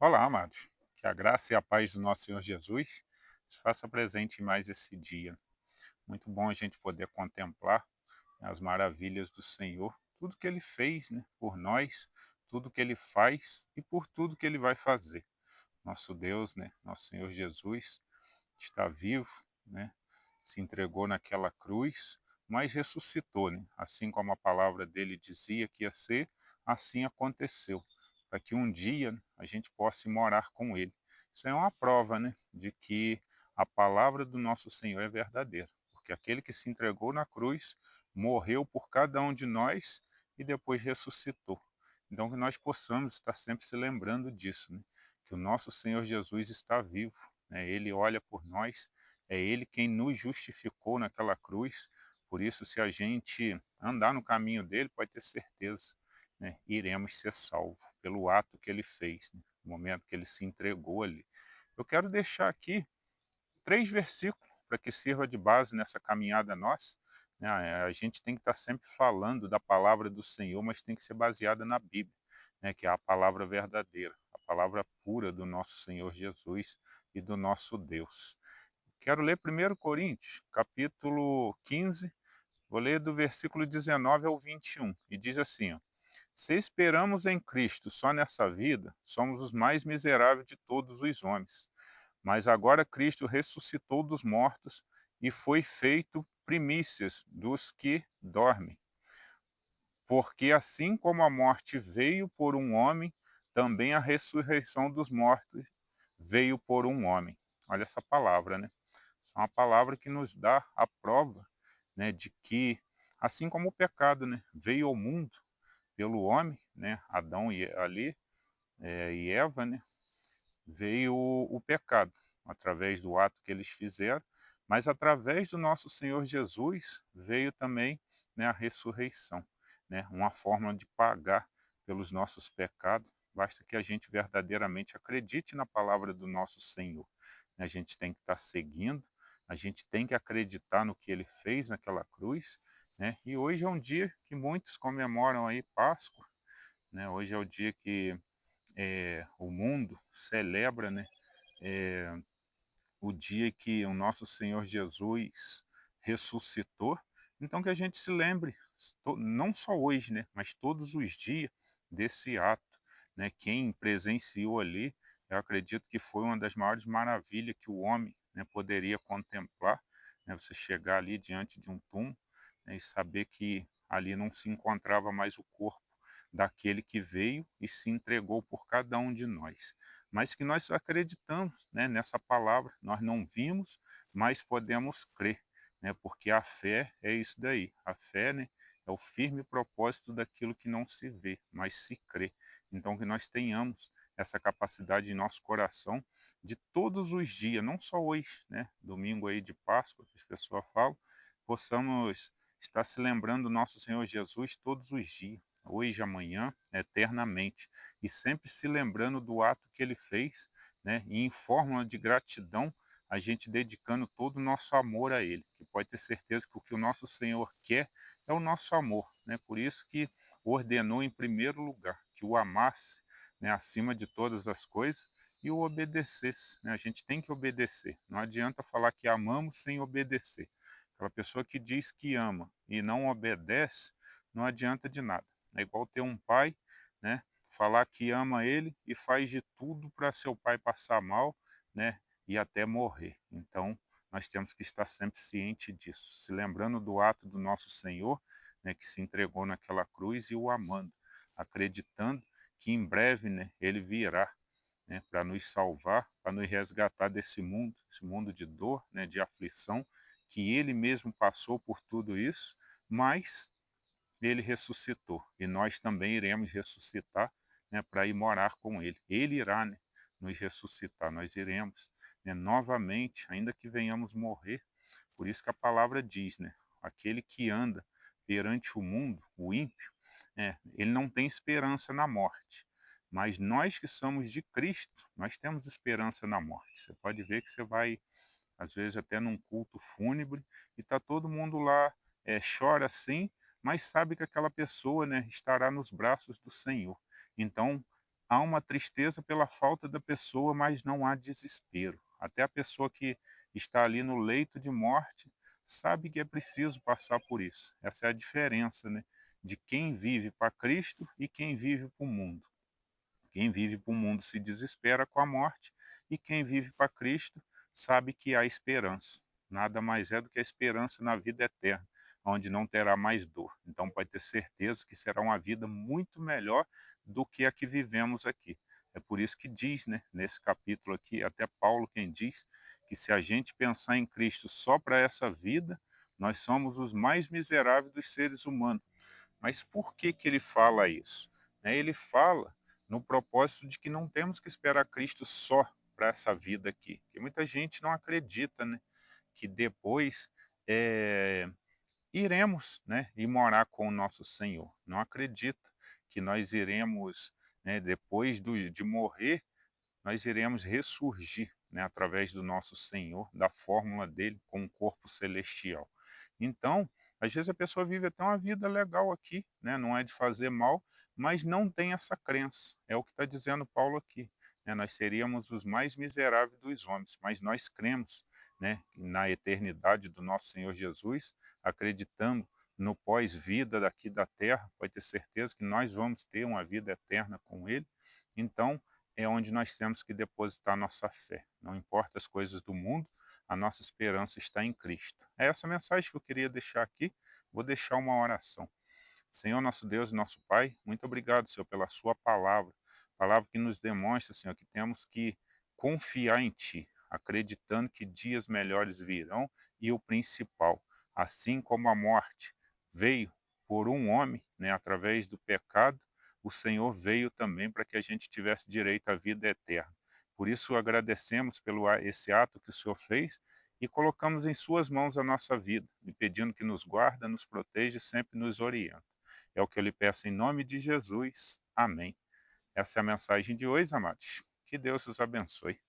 Olá, amados. Que a graça e a paz do nosso Senhor Jesus se faça presente em mais esse dia. Muito bom a gente poder contemplar, né, as maravilhas do Senhor, tudo que Ele fez, né, por nós, tudo que Ele faz e por tudo que Ele vai fazer. Nosso Deus, né, nosso Senhor Jesus, está vivo, né, se entregou naquela cruz, mas ressuscitou, né, assim como a palavra dele dizia que ia ser, assim aconteceu, para que um dia, né, a gente possa morar com ele. Isso é uma prova, né, de que a palavra do nosso Senhor é verdadeira, porque aquele que se entregou na cruz morreu por cada um de nós e depois ressuscitou. Então que nós possamos estar sempre se lembrando disso, né, que o nosso Senhor Jesus está vivo, né, ele olha por nós, é ele quem nos justificou naquela cruz. Por isso, se a gente andar no caminho dele, pode ter certeza, né, iremos ser salvos pelo ato que ele fez, né, no momento que ele se entregou ali. Eu quero deixar aqui 3 versículos para que sirva de base nessa caminhada nossa, né. A gente tem que estar sempre falando da palavra do Senhor, mas tem que ser baseada na Bíblia, né, que é a palavra verdadeira, a palavra pura do nosso Senhor Jesus e do nosso Deus. Quero ler 1 Coríntios, capítulo 15, vou ler do versículo 19 ao 21, e diz assim, ó: Se esperamos em Cristo só nessa vida, somos os mais miseráveis de todos os homens. Mas agora Cristo ressuscitou dos mortos e foi feito primícias dos que dormem. Porque assim como a morte veio por um homem, também a ressurreição dos mortos veio por um homem. Olha essa palavra, né? É uma palavra que nos dá a prova, né, de que, assim como o pecado, né, veio ao mundo pelo homem, né, Adão e ali, e Eva, né, veio o pecado, através do ato que eles fizeram, mas através do nosso Senhor Jesus veio também, né, a ressurreição, né, uma forma de pagar pelos nossos pecados. Basta que a gente verdadeiramente acredite na palavra do nosso Senhor. A gente tem que estar seguindo, a gente tem que acreditar no que ele fez naquela cruz, né? E hoje é um dia que muitos comemoram aí Páscoa, né? Hoje é o dia que o mundo celebra, né, eh, o dia que o nosso Senhor Jesus ressuscitou. Então que a gente se lembre, não só hoje, né, mas todos os dias desse ato, né? Quem presenciou ali, eu acredito que foi uma das maiores maravilhas que o homem, né, poderia contemplar, né? Você chegar ali diante de um túmulo, né, e saber que ali não se encontrava mais o corpo daquele que veio e se entregou por cada um de nós. Mas que nós acreditamos, né, nessa palavra, nós não vimos, mas podemos crer, né, porque a fé é isso daí. A fé, né, é o firme propósito daquilo que não se vê, mas se crê. Então que nós tenhamos essa capacidade em nosso coração de todos os dias, não só hoje, né, domingo aí de Páscoa, que as pessoas falam, possamos estar se lembrando do nosso Senhor Jesus todos os dias, hoje, amanhã, eternamente, e sempre se lembrando do ato que ele fez, né? E em fórmula de gratidão, a gente dedicando todo o nosso amor a ele, que pode ter certeza que o nosso Senhor quer é o nosso amor, né? Por isso que ordenou em primeiro lugar que o amasse, né, acima de todas as coisas e o obedecesse, né? A gente tem que obedecer, não adianta falar que amamos sem obedecer. Aquela pessoa que diz que ama e não obedece, não adianta de nada. É igual ter um pai, né, falar que ama ele e faz de tudo para seu pai passar mal, né, e até morrer. Então, nós temos que estar sempre ciente disso, se lembrando do ato do nosso Senhor, né, que se entregou naquela cruz e o amando, acreditando que em breve, né, ele virá, né, para nos salvar, para nos resgatar desse mundo, esse mundo de dor, né, de aflição, que ele mesmo passou por tudo isso, mas ele ressuscitou e nós também iremos ressuscitar, né, para ir morar com ele. Ele irá, né, nos ressuscitar, nós iremos, né, novamente, ainda que venhamos morrer. Por isso que a palavra diz, né, aquele que anda perante o mundo, o ímpio, ele não tem esperança na morte. Mas nós que somos de Cristo, nós temos esperança na morte. Você pode ver que você vai, às vezes, até num culto fúnebre, e está todo mundo lá, chora sim, mas sabe que aquela pessoa, né, estará nos braços do Senhor. Então, há uma tristeza pela falta da pessoa, mas não há desespero. Até a pessoa que está ali no leito de morte sabe que é preciso passar por isso. Essa é a diferença, né, de quem vive para Cristo e quem vive para o mundo. Quem vive para o mundo se desespera com a morte, e quem vive para Cristo sabe que há esperança. Nada mais é do que a esperança na vida eterna, onde não terá mais dor. Então pode ter certeza que será uma vida muito melhor do que a que vivemos aqui. É por isso que diz, né, nesse capítulo aqui, até Paulo quem diz, que se a gente pensar em Cristo só para essa vida, nós somos os mais miseráveis dos seres humanos. Mas por que que ele fala isso? Ele fala no propósito de que não temos que esperar Cristo só para essa vida aqui. Porque muita gente não acredita, né, que depois iremos, né, ir morar com o nosso Senhor. Não acredita que nós iremos, né, depois de morrer, nós iremos ressurgir, né, através do nosso Senhor, da fórmula dele, com um corpo celestial. Então, às vezes a pessoa vive até uma vida legal aqui, né, não é de fazer mal, mas não tem essa crença. É o que está dizendo Paulo aqui. Né, nós seríamos os mais miseráveis dos homens, mas nós cremos, né, na eternidade do nosso Senhor Jesus, acreditando no pós-vida daqui da terra, pode ter certeza que nós vamos ter uma vida eterna com Ele. Então, é onde nós temos que depositar nossa fé. Não importa as coisas do mundo, a nossa esperança está em Cristo. É essa mensagem que eu queria deixar aqui. Vou deixar uma oração. Senhor, nosso Deus e nosso Pai, muito obrigado, Senhor, pela sua palavra. Palavra que nos demonstra, Senhor, que temos que confiar em Ti, acreditando que dias melhores virão, e o principal, assim como a morte veio por um homem, né, através do pecado, o Senhor veio também para que a gente tivesse direito à vida eterna. Por isso agradecemos pelo esse ato que o Senhor fez e colocamos em suas mãos a nossa vida, e pedindo que nos guarda, nos proteja e sempre nos oriente. É o que eu lhe peço em nome de Jesus. Amém. Essa é a mensagem de hoje, amados. Que Deus os abençoe.